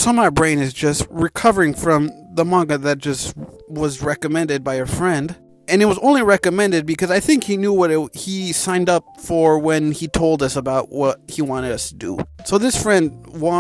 So my brain is just recovering from the manga that just was recommended by a friend. And it was only recommended because I think he knew what he signed up for when he told us about what he wanted us to do. So this friend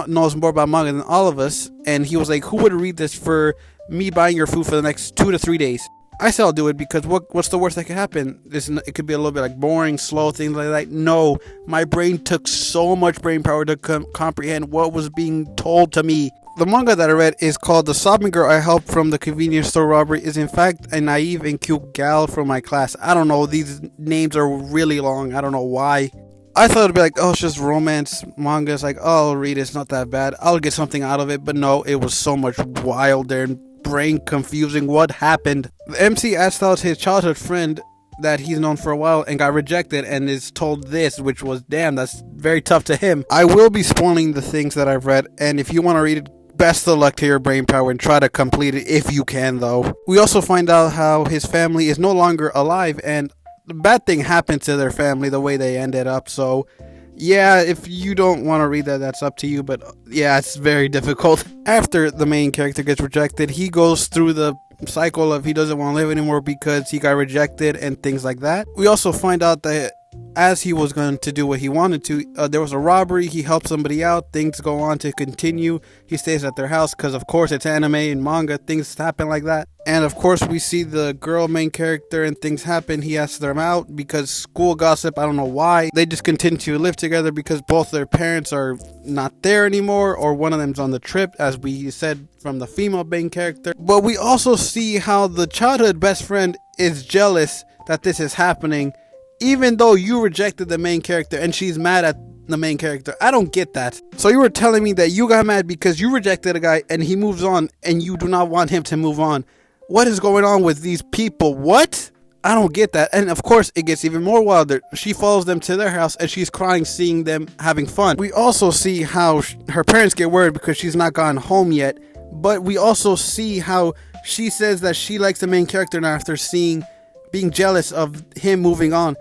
knows more about manga than all of us, and he was like, who would read this for me buying your food for the next 2 to 3 days? I said I'll do it because what's the worst that could happen? It could be a little bit like boring, slow, things like that. No, my brain took so much brain power to comprehend what was being told to me. The manga that I read is called The Sobbing Girl I Helped from the Convenience Store Robbery is in fact a naive and cute gal from my class. I don't know, these names are really long. I don't know why. I thought it'd be like, oh, it's just romance manga. It's like, oh, I'll read it. It's not that bad. I'll get something out of it. But no, it was so much wilder and brain confusing. What happened? The MC asked out his childhood friend that he's known for a while and got rejected and is told this, which was, damn, that's very tough to him. I will be spoiling the things that I've read, and if you want to read it, best of luck to your brain power and try to complete it if you can, though. We also find out how his family is no longer alive and the bad thing happened to their family the way they ended up. So yeah, if you don't want to read that, that's up to you, but yeah, it's very difficult. After the main character gets rejected, he goes through the cycle of he doesn't want to live anymore because he got rejected and things like that. We also find out that as he was going to do what he wanted to, there was a robbery. He helped somebody out. Things go on to continue. He stays at their house because, of course, it's anime and manga. Things happen like that. And, of course, we see the girl main character and things happen. He asks them out because school gossip. I don't know why. They just continue to live together because both their parents are not there anymore, or one of them's on the trip, as we said from the female main character. But we also see how the childhood best friend is jealous that this is happening, even though you rejected the main character and she's mad at the main character. I don't get that. So you were telling me that you got mad because you rejected a guy and he moves on and you do not want him to move on. What is going on with these people? What? I don't get that. And of course it gets even more wilder. She follows them to their house and she's crying seeing them having fun. We also see how her parents get worried because she's not gone home yet. But we also see how she says that she likes the main character now after being jealous of him moving on.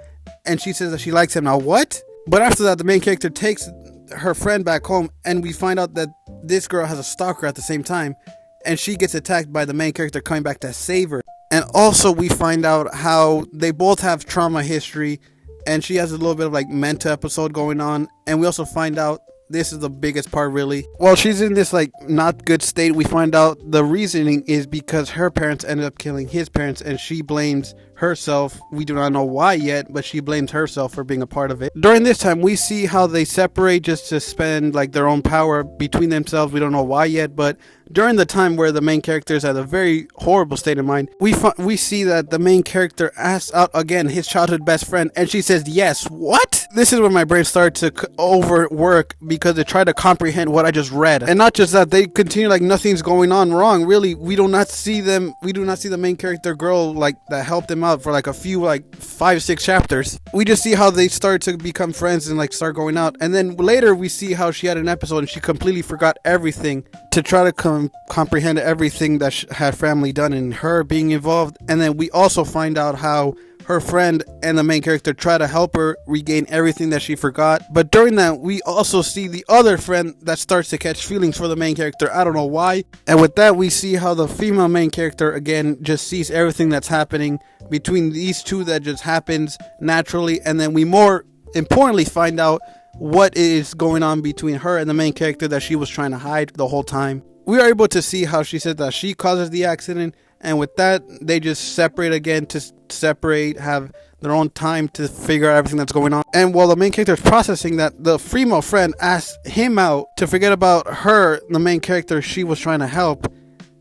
And she says that she likes him now. What? But after that, the main character takes her friend back home, and we find out that this girl has a stalker at the same time, and she gets attacked by the main character coming back to save her. And also we find out how they both have trauma history, and she has a little bit of like mental episode going on. And we also find out, this is the biggest part really, while she's in this like not good state, we find out the reasoning is because her parents ended up killing his parents and she blames herself. We do not know why yet, but she blames herself for being a part of it. During this time, we see how they separate just to spend like their own power between themselves. We don't know why yet, but during the time where the main character is at a very horrible state of mind, we see that the main character asks out again his childhood best friend, and she says yes. What? This is when my brain started to overwork because they try to comprehend what I just read. And not just that, they continue like nothing's going on wrong. Really, we do not see the main character girl like that helped them out for like a few like 5-6 chapters. We just see how they start to become friends and like start going out. And then later we see how she had an episode and she completely forgot everything to try to comprehend everything that had family done and her being involved. And then we also find out how her friend and the main character try to help her regain everything that she forgot. But during that, we also see the other friend that starts to catch feelings for the main character. I don't know why. And with that, we see how the female main character again just sees everything that's happening between these two that just happens naturally. And then we more importantly find out what is going on between her and the main character that she was trying to hide the whole time. We are able to see how she said that she causes the accident, and with that, they just separate again to have their own time to figure out everything that's going on. And while the main character is processing that, the female friend asks him out to forget about her, the main character she was trying to help,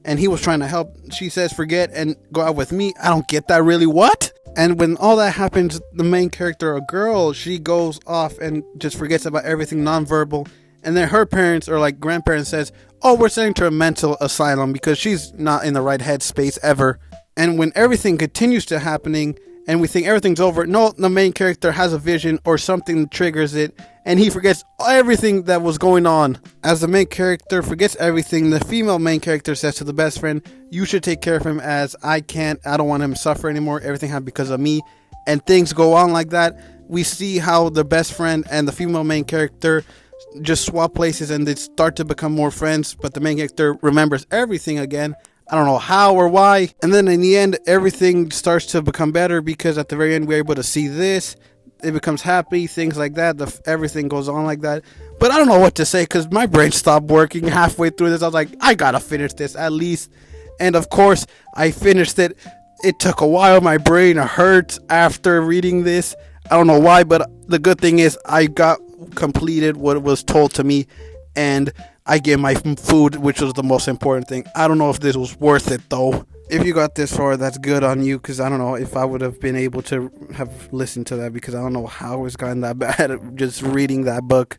and he was trying to help. She says, forget and go out with me. I don't get that really. What? And when all that happens, the main character, a girl, she goes off and just forgets about everything nonverbal. And then her parents or like grandparents says, oh, we're sending her to a mental asylum because she's not in the right headspace ever. And when everything continues to happening and we think everything's over, no, the main character has a vision or something triggers it and he forgets everything that was going on. As the main character forgets everything, the female main character says to the best friend, you should take care of him as I don't want him to suffer anymore. Everything happened because of me. And things go on like that. We see how the best friend and the female main character just swap places and they start to become more friends, but the main character remembers everything again. I don't know how or why. And then in the end, everything starts to become better because at the very end, we're able to see this. It becomes happy, things like that. Everything goes on like that. But I don't know what to say because my brain stopped working halfway through this. I was like, I gotta finish this at least. And of course, I finished it. It took a while. My brain hurts after reading this. I don't know why, but the good thing is I got completed what was told to me, and I get my food, which was the most important thing. I don't know if this was worth it, though. If you got this far, that's good on you, because I don't know if I would have been able to have listened to that, because I don't know how it's gotten that bad just reading that book.